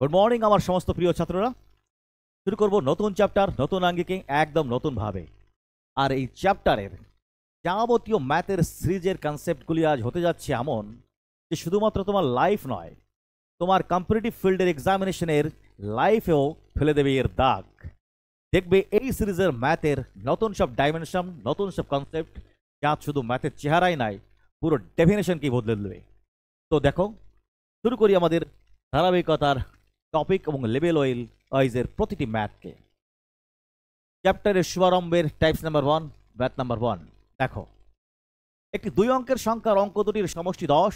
Good morning আমার সমস্ত প্রিয় ছাত্ররা। শুরু করব নতুন চ্যাপ্টার, নতুন আঙ্গিকে, একদম নতুন ভাবে। আর এই চ্যাপ্টারের যাবতীয় ম্যাথের সিরিজের কনসেপ্টগুলি আজ হতে যাচ্ছে এমন যে শুধুমাত্র তোমার লাইফ নয়, তোমার কম্পিটিটিভ ফিল্ডের এক্সামিনেশনের লাইফেও ফেলে দেবে এর দাগ। দেখবে এই সিরিজের ম্যাথের নতুন সব ডাইমেনশন, নতুন সব কনসেপ্ট, যা শুধু ম্যাথের চেহারাই নাই, পুরো ডেফিনেশনকেই বদলে দেবে। তো দেখো, শুরু করি আমাদের ধারাবাহিকতার টপিক এবং লেভেল ওয়াইজের প্রতিটি ম্যাথকে। চ্যাপ্টারের শুভারম্ভের টাইপস নাম্বার 1, ম্যাথ নাম্বার 1। দেখো, একটি 2 অঙ্কের সংখ্যার অঙ্ক দুটির সমষ্টি 10।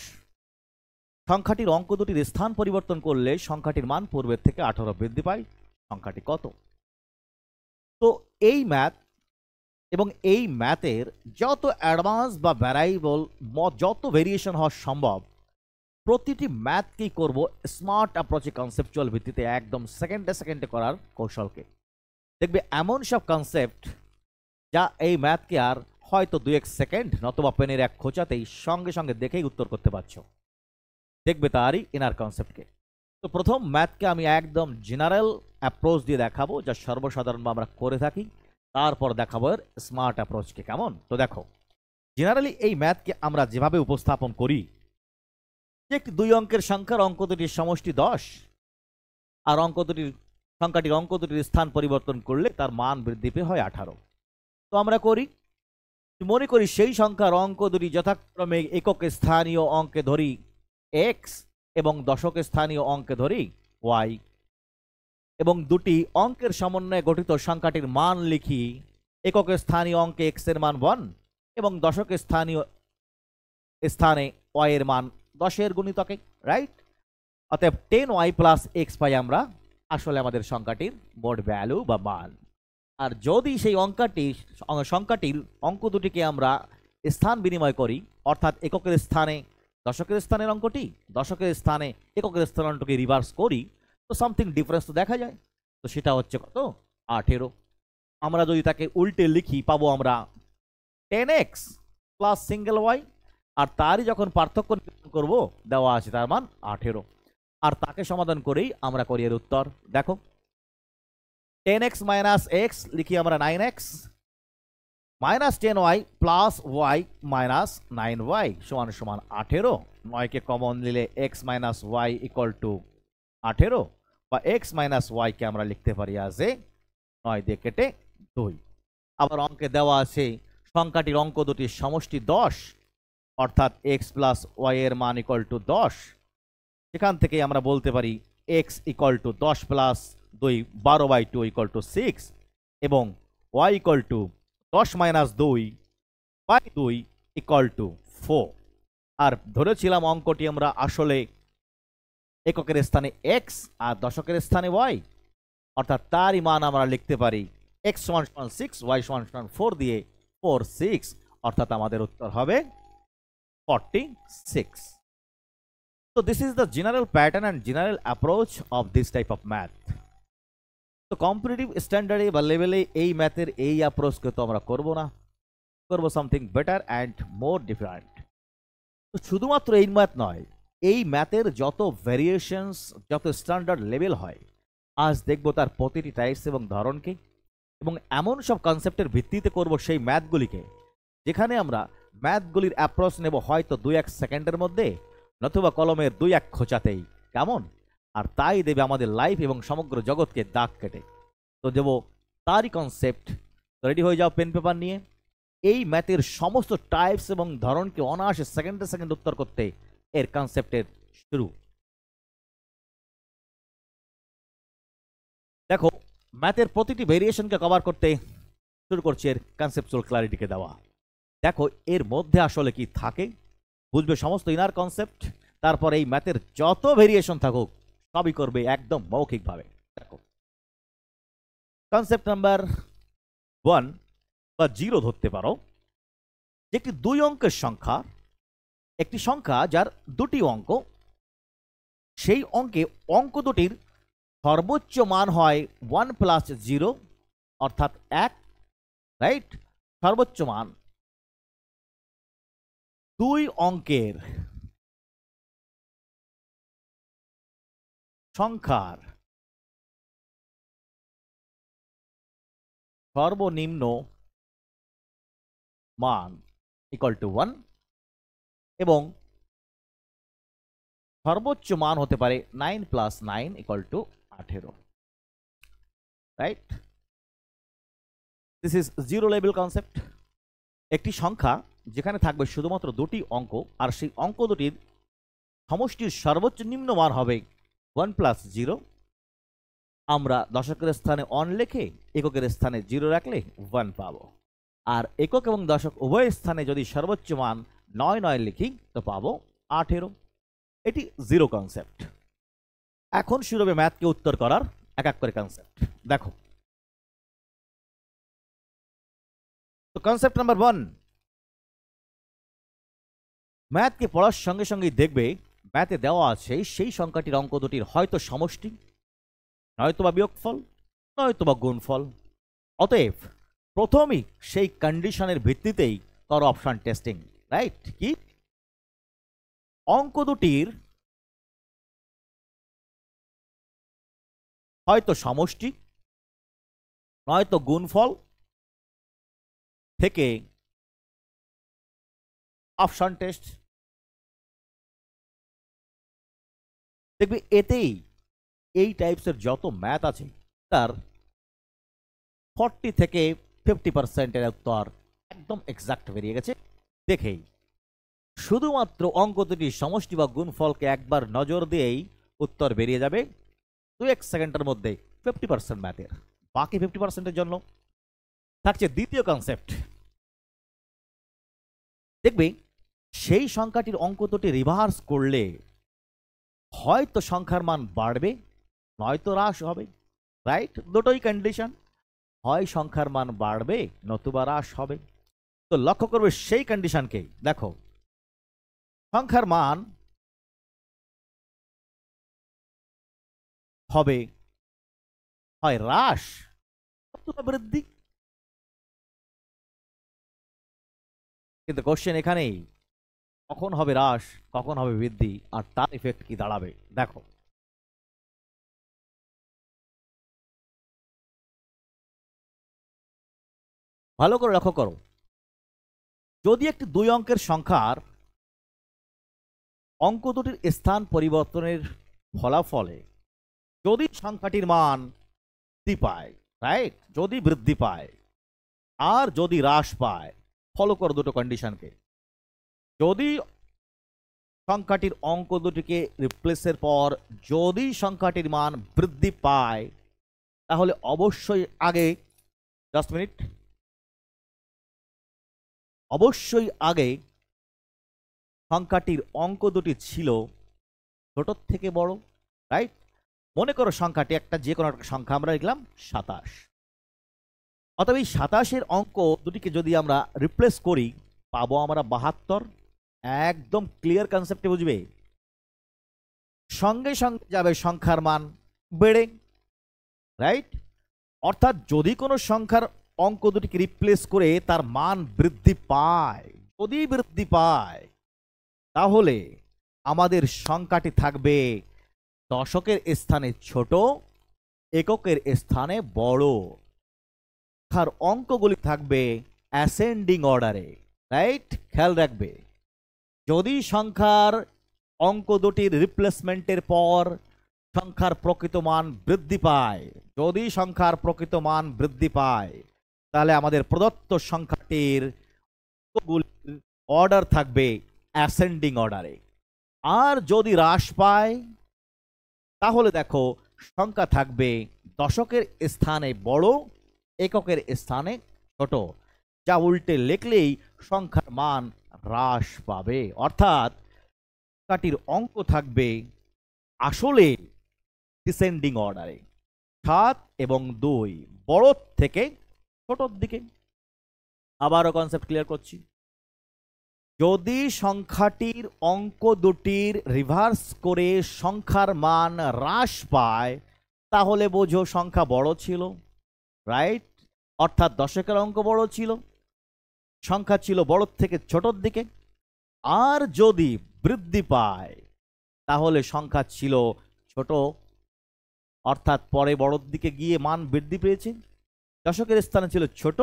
সংখ্যাটির অঙ্ক দুটির স্থান পরিবর্তন করলে সংখ্যাটির মান পূর্বের থেকে 18 বৃদ্ধি পায়। সংখ্যাটি কত? তো এই ম্যাথ এবং এই ম্যাথের যত অ্যাডভান্স বা ভ্যারাইবল, যত ভেরিয়েশন হওয়া সম্ভব, প্রতিটি ম্যাথকেই করব স্মার্ট অ্যাপ্রোচে, কনসেপচুয়াল ভিত্তিতে, একদম সেকেন্ডে সেকেন্ডে করার কৌশলকে। দেখবে এমন সব কনসেপ্ট যা এই ম্যাথকে আর হয়তো 2-1 সেকেন্ড নতুবা পেনের এক খোঁচাতেই সঙ্গে সঙ্গে দেখেই উত্তর করতে পারছো। দেখবে তারই ইনার কনসেপ্টকে। তো প্রথম ম্যাথকে আমি একদম জেনারেল অ্যাপ্রোচ দিয়ে দেখাবো, যা সর্বসাধারণ আমরা করে থাকি। তারপর দেখাবো এর স্মার্ট অ্যাপ্রোচকে কেমন। তো দেখো, জেনারেলি এই ম্যাথকে আমরা যেভাবে উপস্থাপন করি যে একটি 2 অঙ্কের সংখ্যার অঙ্ক দুটির সমষ্টি 10, আর সংখ্যাটির অঙ্ক দুটির স্থান পরিবর্তন করলে তার মান বৃদ্ধি পেয়ে হয় 18। তো আমরা মনে করি সেই সংখ্যার অঙ্ক দুটি যথাক্রমে একক স্থানীয় অঙ্কে ধরি x এবং দশক স্থানীয় অঙ্কে ধরি y, এবং দুটি অঙ্কের সমন্বয়ে গঠিত সংখ্যাটির মান লিখি। একক স্থানীয় অঙ্কে x এর মান 1 এবং দশক স্থানীয় স্থানে y এর মান 10 এর গুণিতকে, রাইট? অতএব 10y প্লাস x পাই আমরা আসলে আমাদের সংখ্যাটির মোট ভ্যালু বা মান। আর যদি সেই সংখ্যাটির অঙ্ক দুটিকে আমরা স্থান বিনিময় করি, অর্থাৎ এককের স্থানে দশকের স্থানের অঙ্কটি, দশকের স্থানে এককের স্থানান্তরকে রিভার্স করি, তো সামথিং ডিফারেন্স তো দেখা যায়। তো সেটা হচ্ছে কত? 18। আমরা যদি তাকে উল্টে লিখি, পাবো আমরা 10x প্লাস সিঙ্গেল y, আর তারই যখন পার্থক্য করব দেওয়া আছে তার মান 18। আর তাকে সমাধান করেই আমরা করি এর উত্তর। দেখো, 10x মাইনাস x লিখি আমরা 9x minus 10y plus y minus 9y সমান সমান 18। 9কে কমন নিলে x minus y equal to 18, বা x মাইনাস y কে আমরা লিখতে পারি আজ 9 দিয়ে কেটে 2। আবার অঙ্কে দেওয়া আছে সংখ্যাটির অঙ্ক দুটির সমষ্টি 10, অর্থাৎ x প্লাস y এর মান ইকুয়াল টু 10। সেখান থেকে আমরা বলতে পারি x equal to 10 plus 2 12/2 equal to 6, এবং y equal to 10 minus 2/2 equal to 4। আর ধরেছিলাম অঙ্কটি আমরা আসলে এককের স্থানে x আর দশকের স্থানে y, অর্থাৎ তারই মান আমরা লিখতে পারি x সমান সমান 6, y সমান সমান 4 দিয়ে 4 6, অর্থাৎ আমাদের উত্তর হবে 46। So this is the general pattern and general approach of this type of math. তো কম্পিটিটিভ স্ট্যান্ডার্ডে বা লেভেলে এই ম্যাথের এই অ্যাপ্রোচকে তো আমরা করব না, করব something better and more different. তো শুধুমাত্র এই ম্যাথ নয়, এই ম্যাথের যত ভ্যারিয়েশনস, যত স্ট্যান্ডার্ড লেভেল হয়, আজ দেখব তার প্রতিটি টাইপস এবং ধরনকে, এবং এমন সব কনসেপ্টের ভিত্তিতে করব সেই ম্যাথগুলিকে, যেখানে আমরা ম্যাথগুলির অ্যাপ্রোচ নেব হয়তো 2-1 সেকেন্ডের মধ্যে, নতুবা কলমের 2-1 খোঁচাতেই, কেমন? আর তাই দেবে আমাদের লাইফ এবং সমগ্র জগৎকে দাগ কেটে। তো দেব তারই কনসেপ্ট। রেডি হয়ে যাও পেন পেপার নিয়ে। এই ম্যাথের সমস্ত টাইপস এবং ধরনকে অনায়াসে সেকেন্ডে সেকেন্ড উত্তর করতে এর কনসেপ্টের শুরু। দেখো, ম্যাথের প্রতিটি ভেরিয়েশনকে কভার করতে শুরু করছি এর কনসেপচুয়াল ক্লারিটিকে দেওয়া। দেখো এর মধ্যে আসলে কি থাকে, বুঝবে সমস্ত ইনার কনসেপ্ট। তারপর এই ম্যাথের যত ভেরিয়েশন থাকুক সবই করবে একদম মৌখিকভাবে। দেখো, কনসেপ্ট নাম্বার 1 বা 0 ধরতে পারো যে একটি 2 অঙ্কের সংখ্যা, একটি সংখ্যা যার দুটি অঙ্ক, সেই অঙ্কে অঙ্ক দুটির সর্বোচ্চ মান হয় 1 প্লাস 0, অর্থাৎ 1, রাইট? সর্বোচ্চ মান 2 অঙ্কের সংখ্যার সর্বনিম্ন মান ইকুয়াল টু 1 এবং সর্বোচ্চ মান হতে পারে 9 + 9 equal to 18, right? This is zero level concept. একটি সংখ্যা যেখানে থাকবে শুধুমাত্র দুটি অঙ্ক, আর সেই অঙ্ক দুটির সমষ্টির সর্বোচ্চ নিম্ন মান হবে 1 + 0। আমরা দশকের স্থানে 1 লিখে এককের স্থানে 0 রাখলে 1 পাবো, আর একক এবং দশক উভয় স্থানে যদি সর্বোচ্চ মান 9 9 লিখি তো পাবো 18। এটি জিরো কনসেপ্ট। এখন শুরু হবে ম্যাথকে উত্তর করার এক এক করে কনসেপ্ট। দেখো, তো কনসেপ্ট নাম্বার 1, ম্যাথকে পড়ার সঙ্গে সঙ্গেই দেখবে ম্যাথে দেওয়া আছে সেই সংখ্যাটির অঙ্ক দুটির হয়তো সমষ্টি, নয়তোবা বিয়োগফল, নয়তোবা গুণফল। অতএব প্রথমেই সেই কন্ডিশনের ভিত্তিতেই করো অপশন টেস্টিং, রাইট? কি অঙ্ক দুটির হয়তো সমষ্টি নয়তো গুণফল থেকে অপশন টেস্ট। দেখবে এতেই এই টাইপসের যত ম্যাথ আছে তার 40 থেকে 50% উত্তর একদম এক্সাক্ট বেরিয়ে গেছে দেখেই। শুধুমাত্র অঙ্ক দুটির সমষ্টি বা গুণফলকে একবার নজর দিয়েই উত্তর বেরিয়ে যাবে 2-1 সেকেন্ডের মধ্যে 50% ম্যাথের। বাকি 50%-এর জন্য থাকছে দ্বিতীয় কনসেপ্ট। দেখবে সেই সংখ্যাটির অঙ্ক দুটি রিভার্স করলে হয়তো সংখ্যার মান বাড়বে নয়তো হ্রাস হবে, রাইট? দুটোই কন্ডিশন, হয় সংখ্যার মান বাড়বে নতুবা হ্রাস হবে। তো লক্ষ্য করবে সেই কন্ডিশনকে। দেখো, সংখ্যার মান হবে হয় হ্রাস অথবা বৃদ্ধি, কিন্তু কোশ্চেন এখানেই কখন হবে হ্রাস কখন হবে বৃদ্ধি আর তার ইফেক্ট কি দাঁড়াবে। দেখো, ভালো করে লক্ষ্য করো, যদি একটি 2 অঙ্কের সংখ্যার অঙ্ক দুটির স্থান পরিবর্তনের ফলাফলে যদি সংখ্যাটির মান বৃদ্ধি পায়, রাইট, যদি বৃদ্ধি পায় আর যদি হ্রাস পায়, ফলো করো দুটো কন্ডিশনকে। যদি সংখ্যাটির অঙ্ক দুটিকে রিপ্লেসের পর যদি সংখ্যাটির মান বৃদ্ধি পায় তাহলে অবশ্যই আগে, জাস্ট মিনিট, অবশ্যই আগে সংখ্যাটির অঙ্ক দুটি ছিল ছোট থেকে বড়, রাইট? মনে করো সংখ্যাটি একটা যে কোনো একটা সংখ্যা আমরা লিখলাম 27। অতএব এই 27-এর অঙ্ক দুটিকে যদি আমরা রিপ্লেস করি পাবো আমরা 72। একদম ক্লিয়ার কনসেপ্টে বুঝবে। সঙ্গে সঙ্গে যাবে সংখ্যার মান বেড়ে, রাইট? অর্থাৎ যদি কোনো সংখ্যার অঙ্ক দুটিকে রিপ্লেস করে তার মান বৃদ্ধি পায়, যদি বৃদ্ধি পায় তাহলে আমাদের সংখ্যাটি থাকবে দশকের স্থানে ছোট, এককের স্থানে বড়। সংখ্যার অঙ্কগুলি থাকবে অ্যাসেন্ডিং অর্ডারে, রাইট? খেয়াল রাখবে, যদি সংখ্যার অঙ্ক দুটির রিপ্লেসমেন্টের পর সংখ্যার প্রকৃত মান বৃদ্ধি পায়, যদি সংখ্যার প্রকৃত মান বৃদ্ধি পায় তাহলে আমাদের প্রদত্ত সংখ্যাটির অর্ডার থাকবে অ্যাসেন্ডিং অর্ডারে। আর যদি হ্রাস পায় তাহলে দেখো সংখ্যা থাকবে দশকের স্থানে বড়, এককের স্থানে ছোট, যা উল্টে লিখলেই সংখ্যার মান হ্রাস পাবে। অর্থাৎ সংখ্যাটির অঙ্ক থাকবে আসলে ডিসেন্ডিং অর্ডারে, 7 এবং 2 বড় থেকে ছোটর দিকে। আবারও কনসেপ্ট ক্লিয়ার করছি, যদি সংখ্যাটির অঙ্ক দুটির রিভার্স করে সংখ্যার মান হ্রাস পায় তাহলে বোঝো সংখ্যা বড় ছিল, রাইট? অর্থাৎ দশকের অঙ্ক বড় ছিল, সংখ্যা ছিল বড় থেকে ছোটর দিকে। আর যদি বৃদ্ধি পায় তাহলে সংখ্যা ছিল ছোট অর্থাৎ পরে বড়র দিকে গিয়ে মান বৃদ্ধি পেয়েছে, দশকের স্থানে ছিল ছোট,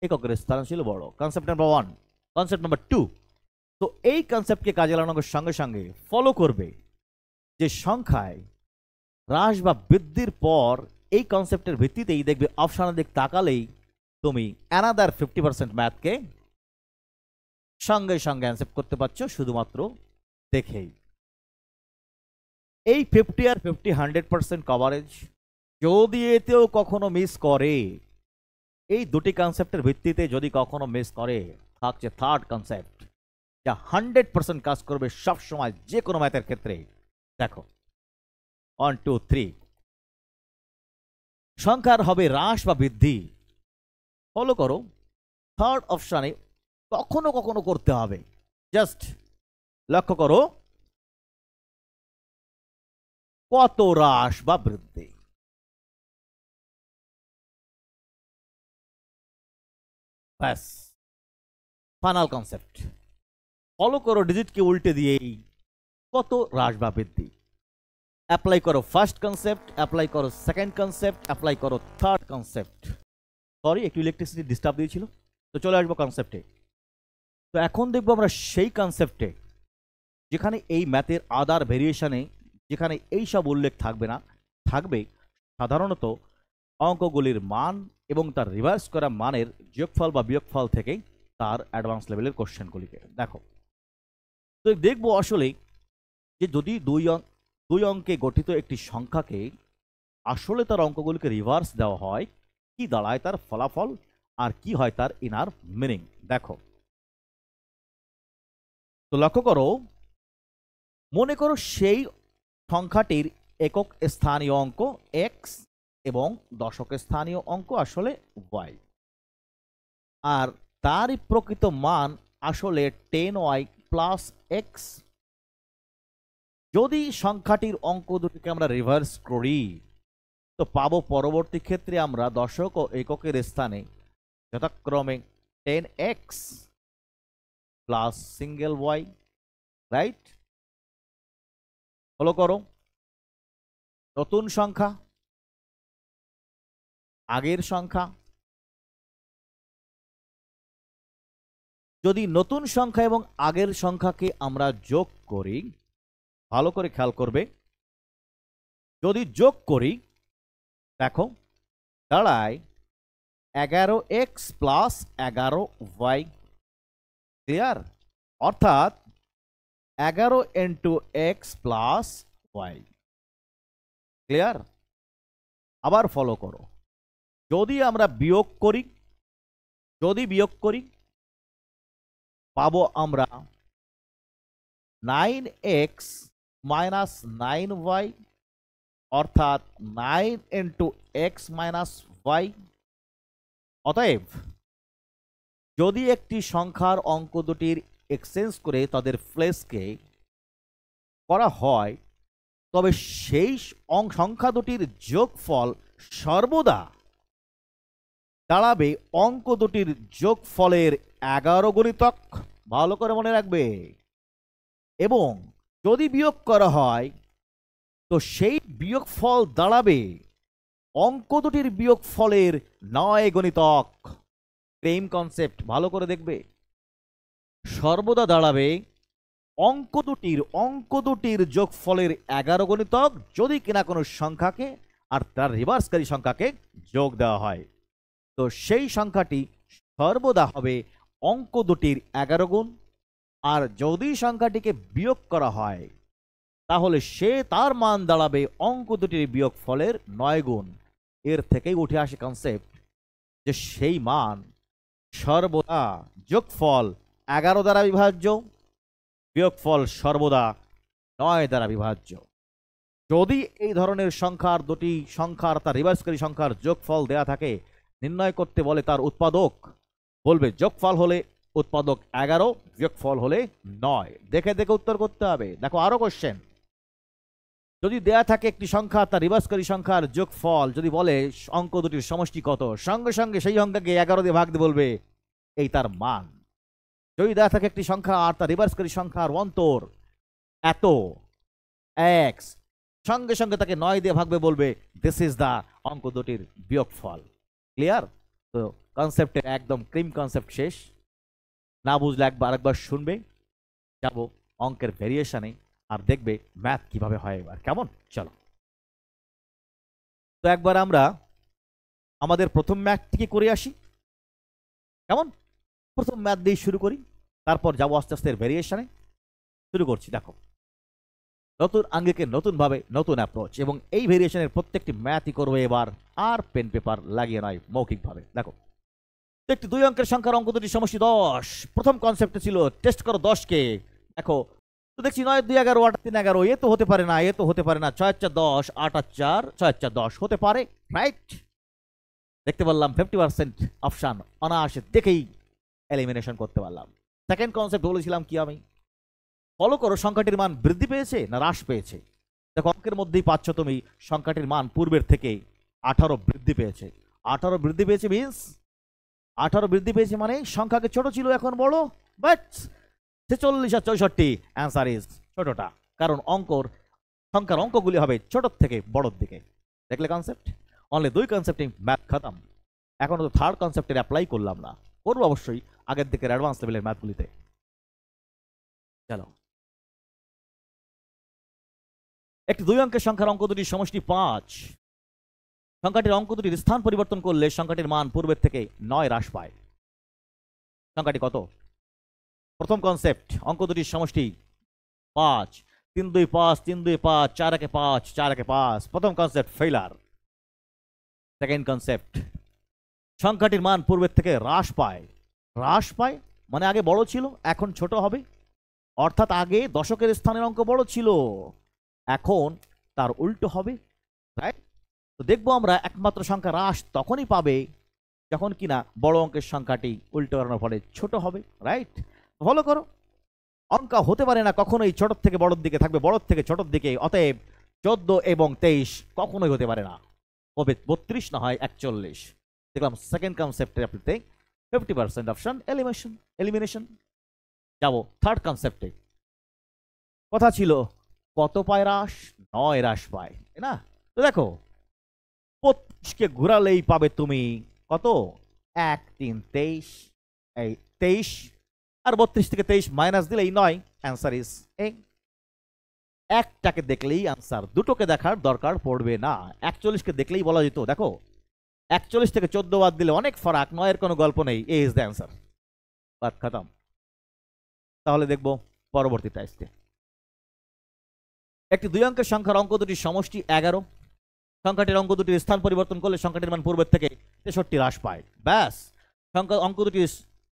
এককের স্থানে ছিল বড়। Concept number 1। কনসেপ্ট নাম্বার 2, তো এই কনসেপ্টকে কাজে লাগানোর সঙ্গে সঙ্গে ফলো করবে যে সংখ্যায় হ্রাস বা বৃদ্ধির পর এই কনসেপ্টের ভিত্তিতেই দেখবে অপশনের দিক তাকালেই তুমি অ্যানাদার 50% ম্যাথকে সঙ্গে সঙ্গে অ্যানসেপ্ট করতে পারছো শুধুমাত্র দেখেই। এই 50 আর 50 100% কভারেজ যদি এতেও কখনো মিস করে, এই দুটি কনসেপ্টের ভিত্তিতে যদি কখনো মিস করে, থাকছে থার্ড কনসেপ্ট যা 100% কাজ করবে সবসময় যে কোনো ম্যাথের ক্ষেত্রে। দেখো 1 2 3, সংখ্যার হবে হ্রাস বা বৃদ্ধি। ফলো করো, থার্ড অপশানে কখনো কখনো করতে হবে। জাস্ট লক্ষ্য করো কত হ্রাস বা বৃদ্ধি। ব্যাস, ফাইনাল কনসেপ্ট। ফলো করো ডিজিটকে উল্টে দিয়েই কত হ্রাস বা বৃদ্ধি। অ্যাপ্লাই করো ফার্স্ট কনসেপ্ট, অ্যাপ্লাই করো সেকেন্ড কনসেপ্ট, অ্যাপ্লাই করো থার্ড কনসেপ্ট। সরি, একটু ইলেকট্রিসিটি ডিস্টার্ব দিয়েছিল, তো চলে আসবো কনসেপ্টে। তো এখন দেখবো আমরা সেই কনসেপ্টে যেখানে এই ম্যাথের আদার ভেরিয়েশনে যেখানে এই সব উল্লেখ থাকবে না, থাকবে সাধারণত অঙ্কগুলির মান এবং তার রিভার্স করা মানের যোগফল বা বিয়োগফল থেকেই তার অ্যাডভান্স লেভেলের কোশ্চেনগুলিকে। দেখো, তো দেখবো আসলে যে যদি দুই অঙ্কে গঠিত একটি সংখ্যাকে আসলে তার অঙ্কগুলিকে রিভার্স দেওয়া হয়, কি দাঁড়ায় তার ফলাফল আর কি হয় তার ইনার মিনিং। দেখো, তো লক্ষ্য করো, মনে করো সেই সংখ্যাটির একক স্থানীয় অঙ্ক এক্স এবং দশক স্থানীয় অঙ্ক আসলে ওয়াই, আর তারই প্রকৃত মান আসলে 10y প্লাস এক্স। যদি সংখ্যাটির অঙ্ক দুটিকে আমরা রিভার্স করি, তো পাবো পরবর্তী ক্ষেত্রে আমরা দশক ও এককের স্থানে যথাক্রমে 10x plus single Y. Right? Follow করো, নতুন সংখ্যা, আগের সংখ্যা। যদি নতুন সংখ্যা এবং আগের সংখ্যাকে আমরা যোগ করি, ভালো করে খেয়াল করবে, যদি যোগ করি দেখো দাঁড়ায় 11x প্লাস 11y। ক্লিয়ার? অর্থাৎ 11 into X plus Y. Clear? আবার ফলো করো, যদি আমরা বিয়োগ করি, পাবো আমরা 9x মাইনাস 9y, অর্থাৎ 9 ইন্টু এক্স মাইনাস ওয়াই। অতএব যদি একটি সংখ্যার অঙ্ক দুটির এক্সচেঞ্জ করে তাদের প্লেসকে করা হয়, তবে সেই সংখ্যা দুটির যোগফল সর্বদা দাঁড়াবে অঙ্ক দুটির যোগফলের 11 গুণিতক। ভালো করে মনে রাখবে। এবং যদি বিয়োগ করা হয়, তো সেই বিয়োগফল দাঁড়াবে অঙ্ক দুটির বিয়োগফলের 9 গুণিতক। সেম কনসেপ্ট, ভালো করে দেখবে। সর্বদা দাঁড়াবে অঙ্ক দুটির যোগফলের 11 গুণিতক যদি কিনা কোনো সংখ্যাকে আর তার রিভার্সকারী সংখ্যাকে যোগ দেওয়া হয়, তো সেই সংখ্যাটি সর্বদা হবে অঙ্ক দুটির 11 গুণ। আর যদি সংখ্যাটিকে বিয়োগ করা হয়, তাহলে তার মান দাঁড়াবে অঙ্ক দুটির বিয়োগফলের 9 গুণ। এর থেকেই উঠে আসে কনসেপ্ট যে সেই মান সর্বদা যোগফল 11 দ্বারা বিভাজ্য, বিয়োগফল সর্বদা 9 দ্বারা বিভাজ্য। যদি এই ধরনের দুটি সংখ্যার তার রিভার্সকারী সংখ্যার যোগফল দেয়া থাকে, নির্ণয় করতে বলে তার উৎপাদক, বলবে যোগফল হলে উৎপাদক 11, বিয়োগফল হলে 9। দেখে দেখে উত্তর করতে হবে। দেখো আরো কোশ্চেন, যদি দেয়া থাকে একটি সংখ্যা তার রিভার্সকারী সংখ্যার যোগফল, যদি বলে অঙ্ক দুটির সমষ্টি কত, সঙ্গে সঙ্গে সেই সংখ্যাকে 11 দিয়ে ভাগ দিয়ে বলবে এই তার মান। যদি দেয়া থাকে একটি সংখ্যা আর তার রিভার্সকারী সংখ্যার অন্তর এত এক্স, সঙ্গে সঙ্গে তাকে 9 দিয়ে ভাগবে, বলবে দিস ইজ দা অঙ্ক দুটির বিয়োগফল। ক্লিয়ার? তো কনসেপ্টের একদম ক্রিম কনসেপ্ট শেষ। না বুঝলে আরেকবার শুনবে, যাব অঙ্কের ভেরিয়েশনে, আর দেখবে ম্যাথ কিভাবে হয় এবার। কেমন? চলো। তো একবার আমরা আমাদের প্রথম ম্যাথটিকে করে আসি। কেমন? প্রথম ম্যাথ দিয়ে শুরু করি, তারপর যাবো আস্তে আস্তে ভেরিয়েশনে। শুরু করছি। দেখো, নতুন আঙ্গিকে নতুন ভাবে নতুন অ্যাপ্রোচ, এবং এই ভেরিয়েশনের প্রত্যেকটি ম্যাথই করবো এবার আর পেন পেপার লাগিয়ে নয়, মৌখিকভাবে। দেখো, তো একটি 2 অঙ্কের সংখ্যার অঙ্ক দুটি সমষ্টি 10। প্রথম কনসেপ্টে ছিল টেস্ট করো 10কে। দেখো, তো দেখছি 9 2 11 8 3 11, এ তো হতে পারে না, এ তো হতে পারে না, 6 4 10 8 8 4 6 4 10 হতে পারে, রাইট? দেখতে পারলাম 50% অপশন অনায়াসে দেখেই এলিমিনেশন করতে পারলাম। সেকেন্ড কনসেপ্ট বলেছিলাম কি আমি, ফলো করো সংখ্যাটির মান বৃদ্ধি পেয়েছে না হ্রাস পেয়েছে। দেখো, অঙ্কের মধ্যেই পাচ্ছ তুমি সংখ্যাটির মান পূর্বের থেকে 18 বৃদ্ধি পেয়েছে। 18 বৃদ্ধি পেয়েছে মিন্স 18 বৃদ্ধি পেয়েছে মানে সংখ্যাকে ছোট ছিল এখন বড়, বাট 46 আর 64 অ্যান্সার ইজ ছোটটা, কারণ সংখ্যার অঙ্কগুলি হবে ছোট থেকে বড়র দিকে। দেখলে কনসেপ্ট? অনলি 2 কনসেপ্টে ম্যাথ খতম। এখন তো থার্ড কনসেপ্টের অ্যাপ্লাই করলাম না, করবো অবশ্যই আগের দিকের অ্যাডভান্স লেভেলের ম্যাথগুলিতে। চলো, একটি 2 অঙ্কের সংখ্যার অঙ্ক দুটির সমষ্টি 5। সংখ্যাটির অঙ্ক দুটির স্থান পরিবর্তন করলে সংখ্যাটির মান পূর্বের থেকে 9 হ্রাস পায়। সংখ্যাটি কত? প্রথম কনসেপ্ট, অঙ্ক দুটির সমষ্টি 5, 3 2 5 3 2 5 4 1 5 4 1 5। প্রথম কনসেপ্ট ফেইলার। সেকেন্ড কনসেপ্ট, সংখ্যাটির মান পূর্বের থেকে হ্রাস পায়। হ্রাস পায় মানে আগে বড় ছিল এখন ছোট হবে, অর্থাৎ আগে দশকের স্থানের অঙ্ক বড় ছিল, এখন তার উল্টো হবে, রাইট? তো দেখবো আমরা একমাত্র সংখ্যা হ্রাস তখনই পাবে যখন কিনা বড় অঙ্কের সংখ্যাটি উল্টো করানোর ফলে ছোট হবে, রাইট? ফলো করো, অঙ্ক হতে পারে না কখনোই ছোট থেকে বড়র দিকে, থাকবে বড়র থেকে ছোটর দিকে। অতএব 14 এবং 23 কখনোই হতে পারে না, হবে 32 না হয় 41। দেখলাম সেকেন্ড কনসেপ্টের আপনিতে 50% অপশন এলিমিনেশন। যাবো থার্ড কনসেপ্টে। কথা ছিল কত পায় হ্রাস? 9 হ্রাস পায়, তাই না? তো দেখো, 25কে ঘুরালেই পাবে তুমি কত? 1 3 23, এই 23, আর 32 থেকে 23 মাইনাস দিলেই 9, অ্যান্সার ইজ এই। একটাকে দেখলেই আনসার, দুটোকে দেখার দরকার পড়বে না। 41কে দেখলেই বলা যেত দেখো 41 থেকে 14 বাদ দিলে অনেক ফারাক, 9 এর কোনো গল্প নেই, এ ইজ দ্য অ্যান্সার, বাদ খতম। তাহলে দেখবো পরবর্তী টাইপসকে। একটি 2 অঙ্কের সংখ্যার অঙ্ক দুটির সমষ্টি 11। সংখ্যাটির অঙ্ক দুটির স্থান পরিবর্তন করলে সংখ্যাটির মান পূর্বের থেকে 63 হ্রাস পায়। ব্যাস,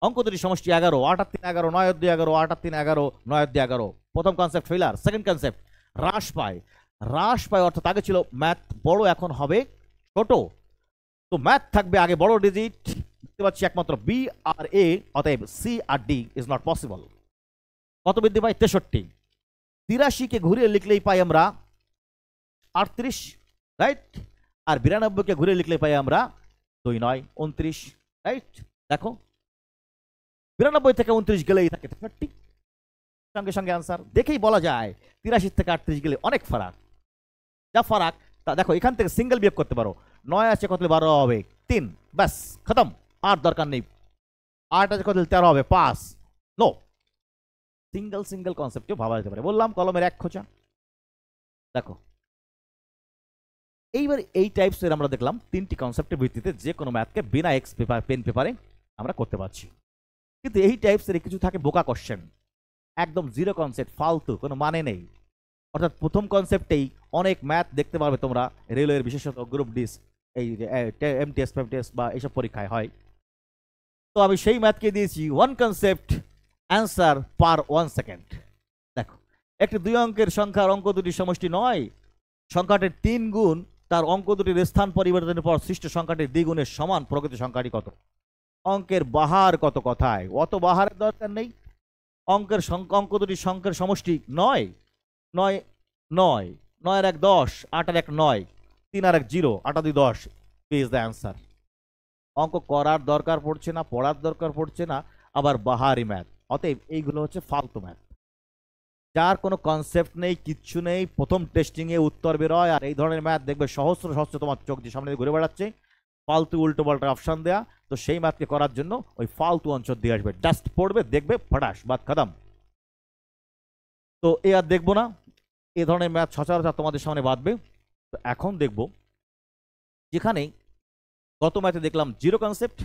অঙ্ক দুটির সমষ্টি 11, 8 আর 3 11, 9 আর 2 11, 8 আর 3 11, 9 আর 2 11। প্রথম কনসেপ্ট ফেলার। সেকেন্ড কনসেপ্ট হ্রাস পায়। হ্রাস পায় অর্থাৎ আগে ছিল ম্যাথ বড়, এখন হবে ছোট। তো ম্যাথ থাকবে আগে বড় ডিজিট, দেখতে পাচ্ছি একমাত্র বি আর এ, অতএব সি আর ডি ইজ নট পসিবল। কত বৃদ্ধি পায়? 63। 83কে ঘুরিয়ে লিখলেই পাই আমরা 38, রাইট? আর 92কে ঘুরিয়ে লিখলে পাই আমরা 2 9 29, রাইট? দেখো 92 থেকে 29 গেলেই থাকে 63, সঙ্গে সঙ্গে আনসার দেখেই বলা যায় 83 থেকে 38 গেলে অনেক ফারাক। যা ফারাক তা দেখো, এখান থেকে সিঙ্গেল বিয়োগ করতে পারো। 9 আছে কত 12 হবে 3, ব্যাস খতম, আর দরকার নেই। 8 আছে কত 13 হবে 5, নো। সিঙ্গেল কনসেপ্টেও ভাবা যেতে পারে, বললাম কলমের এক খোঁচা। দেখো এইবার এই টাইপসের আমরা দেখলাম 3টি কনসেপ্টের ভিত্তিতে যে কোনো ম্যাথকে বিনা পেন পেপারে আমরা করতে পারছি। কিন্তু এই টাইপসের কিছু থাকে বোকা কোশ্চেন, একদম জিরো কনসেপ্ট, ফালতু, কোনো মানে নেই। অর্থাৎ প্রথম কনসেপ্টেই অনেক ম্যাথ দেখতে পারবে তোমরা রেলওয়ের, বিশেষত গ্রুপ ডিস, এই এমটিএস ফেমটিএস বা এইসব পরীক্ষায় হয়। তো আমি সেই ম্যাথকে দিয়েছি 1 কনসেপ্ট অ্যান্সার পার 1 সেকেন্ড। দেখো, একটি 2 অঙ্কের সংখ্যার অঙ্ক দুটির সমষ্টি 9। সংখ্যাটির 3 গুণ তার অঙ্ক দুটির স্থান পরিবর্তনের পর সৃষ্ট সংখ্যাটির দ্বিগুণের সমান প্রকৃত সংখ্যাটি কত? অঙ্কের বাহার কত কথায়, অত বাহারের দরকার নেই। অঙ্ক দুটির সংখ্যার সমষ্টি 9, 9 9, 9 আর 1 10, 8 আর 1 9, 3 আর 1 0, 8 আর 2 10 ইজ দ্য অ্যান্সার। অঙ্ক করার দরকার পড়ছে না, পড়ার দরকার পড়ছে না, আবার বাহারি ম্যাথ। অতএব এইগুলো হচ্ছে ফালতু ম্যাথ, যার কোনো কনসেপ্ট নেই, কিচ্ছু নেই, প্রথম টেস্টিংয়ে উত্তর বেরোয়, আর এই ধরনের ম্যাথ দেখবে সহস্র সহস্র তোমার চোখ দিয়ে সামনে দিয়ে ঘুরে বেড়াচ্ছে, ফালতু উল্টো পাল্টা অপশান দেয়া। তো সেই ম্যাথকে করার জন্য ওই ফালতু অঞ্চল দিয়ে আসবে, জাস্ট পড়বে, দেখবে, ফটাস বাদ খাদাম। তো এ আর দেখবো না, এ ধরনের ম্যাথ সচরাচর তোমাদের সামনে বাঁধবে। তো এখন দেখব, যেখানে গত ম্যাথে দেখলাম জিরো কনসেপ্ট,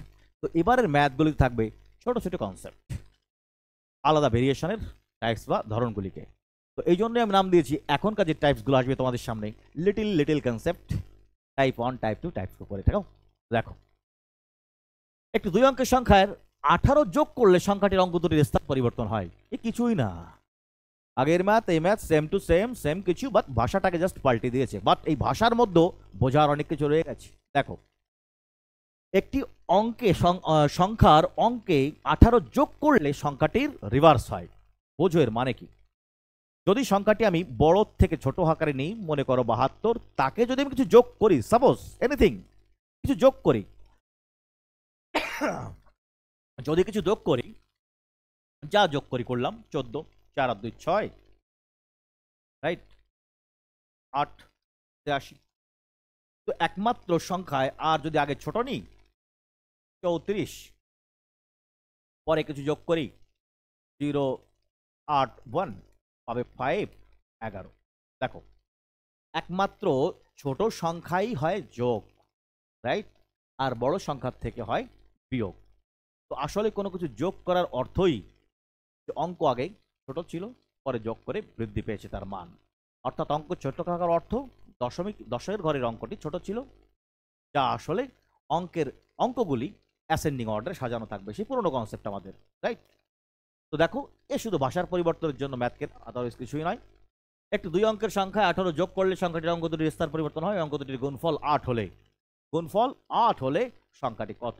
তো এবারের ম্যাথগুলি থাকবে ছোট ছোট কনসেপ্ট, আলাদা ভেরিয়েশনের টাইপস বা ধরনগুলিকে। তো এই জন্যই আমি নাম দিয়েছি এখনকার যে টাইপসগুলো আসবে তোমাদের সামনে, little little concept, type 1, type 2, type 4 করে থাকো। দেখো, একটি 2 অঙ্কের সংখ্যার 18 যোগ করলে সংখ্যাটির অঙ্ক দুটির স্থান পরিবর্তন হয়। এ কিছুই না, আগের ম্যাথ এই math same to same, same কিছু, বাট ভাষাটাকে জাস্ট পাল্টে দিয়েছে। বাট এই ভাষার মধ্যে বোঝার অনেক কিছু রয়ে গেছে। দেখো, একটি অঙ্কে সংখ্যার অঙ্কে 18 যোগ করলে সংখ্যাটির রিভার্স হয়। বোঝো এর মানে কি? যদি সংখ্যাটি আমি বড় থেকে ছোট আকারে নিই, মনে করো 72, তাকে যদি আমি কিছু যোগ করি, সাপোজ এনিথিং, কিছু যোগ করি, যদি কিছু যোগ করি, যা যোগ করি করলাম 14, 4 আর 2 6, রাইট, 8, 83। তো একমাত্র সংখ্যায় আর যদি আগে ছোট নিই 34, পরে কিছু যোগ করি 0, 8, 1, পাবে 5, 11। দেখো, একমাত্র ছোট সংখ্যাই হয় যোগ, রাইট, আর বড় সংখ্যার থেকে হয় বিয়োগ। তো আসলে কোনো কিছু যোগ করার অর্থই অঙ্ক আগে ছোট ছিল, পরে যোগ করে বৃদ্ধি পেয়েছে তার মান। অর্থাৎ অঙ্ক ছোট থাকার অর্থ দশের ঘরের অঙ্কটি ছোট ছিল, যা আসলে অঙ্কগুলি অ্যাসেন্ডিং অর্ডারে সাজানো থাকবে, সেই পুরোনো কনসেপ্ট আমাদের, রাইট। তো দেখো, এ শুধু ভাষার পরিবর্তনের জন্য ম্যাথকে, আদারওয়াইজ কিছুই নয়। একটু 2 অঙ্কের সংখ্যা 18 যোগ করলে সংখ্যাটির অঙ্ক দুটির স্থান পরিবর্তন হয়। অঙ্ক দুটির গুণফল 8 হলে, সংখ্যাটি কত?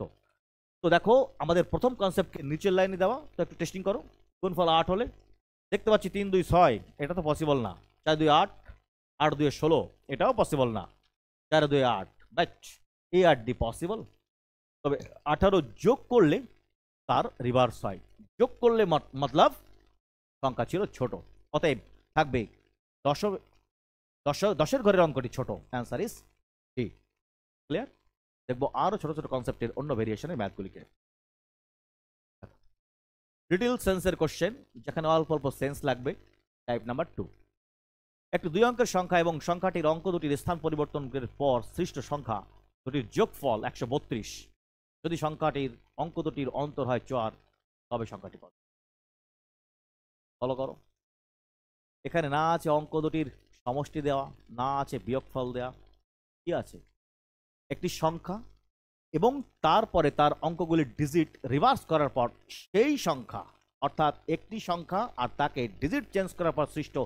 তো দেখো, আমাদের প্রথম কনসেপ্টকে নিচের লাইনে দেওয়া, তো একটু টেস্টিং করো। গুণফল 8 হলে দেখতে পাচ্ছি 3 2 6, এটা তো পসিবল না। 4 2 8, 8 2 16, এটাও পসিবল না। 4 2 8, বাট এ আর ডি পসিবল। তবে 18 যোগ করলে তার রিভার্স হয়। যোগ করলে মতলব সংখ্যা ছিল ছোট, অতএব থাকবে 10 ঘরের অঙ্কটি ছোট। Answer is D. ক্লিয়ার? দেখবো আরো ছোট ছোট কনসেপ্টের অন্য ভেরিয়েশনের ম্যাথগুলিকে। লিটিল সেন্সের কোশ্চেন, যেখানে অল্প অল্প সেন্স লাগবে। টাইপ নাম্বার 2, একটি 2 অঙ্কের সংখ্যা এবং সংখ্যাটির অঙ্ক দুটির স্থান পরিবর্তনের পর সৃষ্ট সংখ্যা দুটির যোগফল 132। যদি সংখ্যাটির অঙ্ক দুটির অন্তর হয় 4, তবে সংখ্যাটি কত? ফলো করো। এখানে না আছে অঙ্ক দুটির সমষ্টি দেওয়া, না আছে বিয়োগফল দেওয়া, কি আছে? একটি সংখ্যা এবং তারপরে তার অঙ্কগুলির ডিজিট রিভার্স করার পর সেই সংখ্যা, অর্থাৎ একটি সংখ্যা আর তাকে ডিজিট চেঞ্জ করার পর সৃষ্ট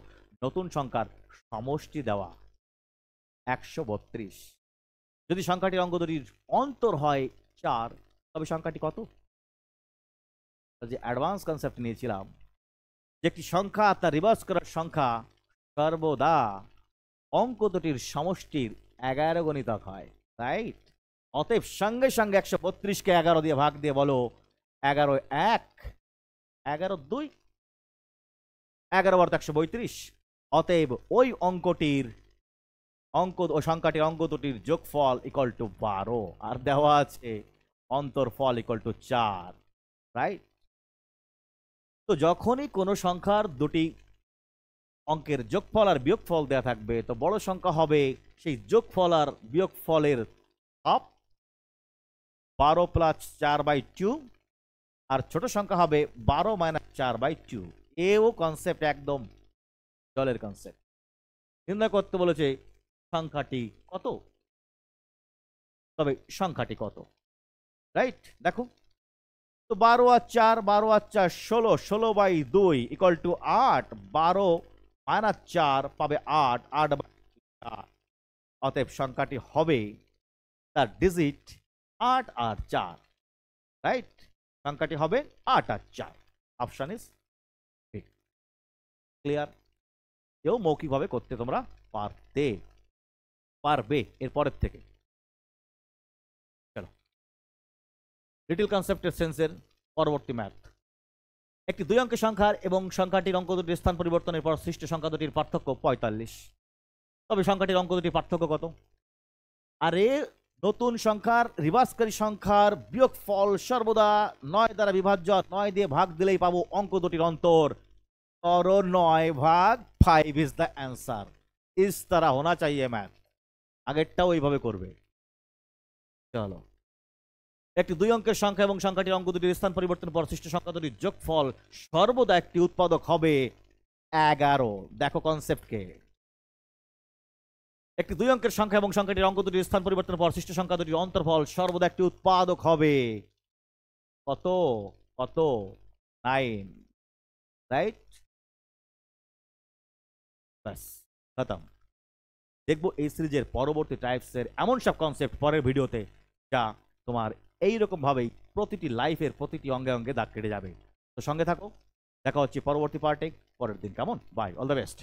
নতুন সংখ্যার সমষ্টি দেওয়া 132। যদি সংখ্যাটির অঙ্ক দুটির অন্তর হয় 4, তবে সংখ্যাটি কত? যে অ্যাডভান্স কনসেপ্ট নিয়েছিলাম, যে একটি সংখ্যা তার রিভার্স করার সংখ্যা সর্বদা অঙ্ক দুটির সমষ্টির 11 গণিতক হয়, রাইট। অতএব সঙ্গে সঙ্গে 132কে 11 দিয়ে ভাগ দিয়ে বলো 11 1, 11 2, 11 বার 132। অতএব ওই সংখ্যাটির অঙ্ক দুটির যোগফল ইকুয়াল টু 12, আর দেওয়া আছে অন্তরফল ইকুয়াল টু 4, রাইট। তো যখনই কোনো সংখ্যার দুটি অঙ্কের যোগফল আর বিয়োগফল দেওয়া থাকবে, তো বড় সংখ্যা হবে সেই যোগফল আর বিয়োগফলের হাফ, 12 প্লাস 4/2, আর ছোট সংখ্যা হবে 12 মাইনাস 4/2। এও কনসেপ্ট একদম জলের কনসেপ্ট। নির্ণয় করতে বলেছে সংখ্যাটি কত, তবে সংখ্যাটি কত, রাইট। দেখো, তো 12 আর 4, 12 আর 4 16, 16/2 ইকুয়াল টু 8, 12 মাইনাস 4 পাবে 8, 8/4। অতএব সংখ্যাটি হবে, তার ডিজিট 8 আর 4, রাইট। সংখ্যাটি হবে 8 আর 4। Option is B. ক্লিয়ার? কেউ মৌখিকভাবে করতে তোমরা পারবে এরপরের থেকে। চলো, লিটিল কনসেপ্টের সেন্সের পরবর্তী ম্যাথ। একটি 2 অঙ্কের সংখ্যার এবং সংখ্যাটির অঙ্ক দুটির স্থান পরিবর্তনের পর সৃষ্ট সংখ্যা দুটির পার্থক্য 45। তবে সংখ্যাটির অঙ্ক দুটির পার্থক্য কত? আরে নতুন সংখ্যার রিভার্সকারী সংখ্যার বিয়োগফল সর্বদা 9 দ্বারা বিভাজ্য, 9 দিয়ে ভাগ দিলেই পাবো অঙ্ক দুটির অন্তর। और 9/5 इज द आंसर। इस तरह होना चाहिए मैथ। আগেরটাও এইভাবে করবে। চলো, একটি 2 অঙ্কের সংখ্যা এবং সংখ্যাটির অঙ্ক দুটির স্থান পরিবর্তন পর সৃষ্ট সংখ্যা দুটির যোগফল সর্বদা একটি উৎপাদক হবে 11। দেখো কনসেপ্টকে। একটি 2 অঙ্কের সংখ্যা এবং সংখ্যাটির অঙ্ক দুটির স্থান পরিবর্তনের পর সৃষ্ট সংখ্যা দুটির অন্তরফল সর্বদা একটি উৎপাদক হবে কত? কত? 9, রাইট? ব্যাস খতম। দেখবো এই সিরিজের পরবর্তী টাইপসের এমন সব কনসেপ্ট পরের ভিডিওতে, যা তোমার এইরকম ভাবেই প্রতিটি লাইফের প্রতিটি অঙ্গে অঙ্গে দাগ কেটে যাবে। তো সঙ্গে থাকো, দেখা হচ্ছে পরবর্তী পার্টে পরের দিন। কেমন? Bye, all the best.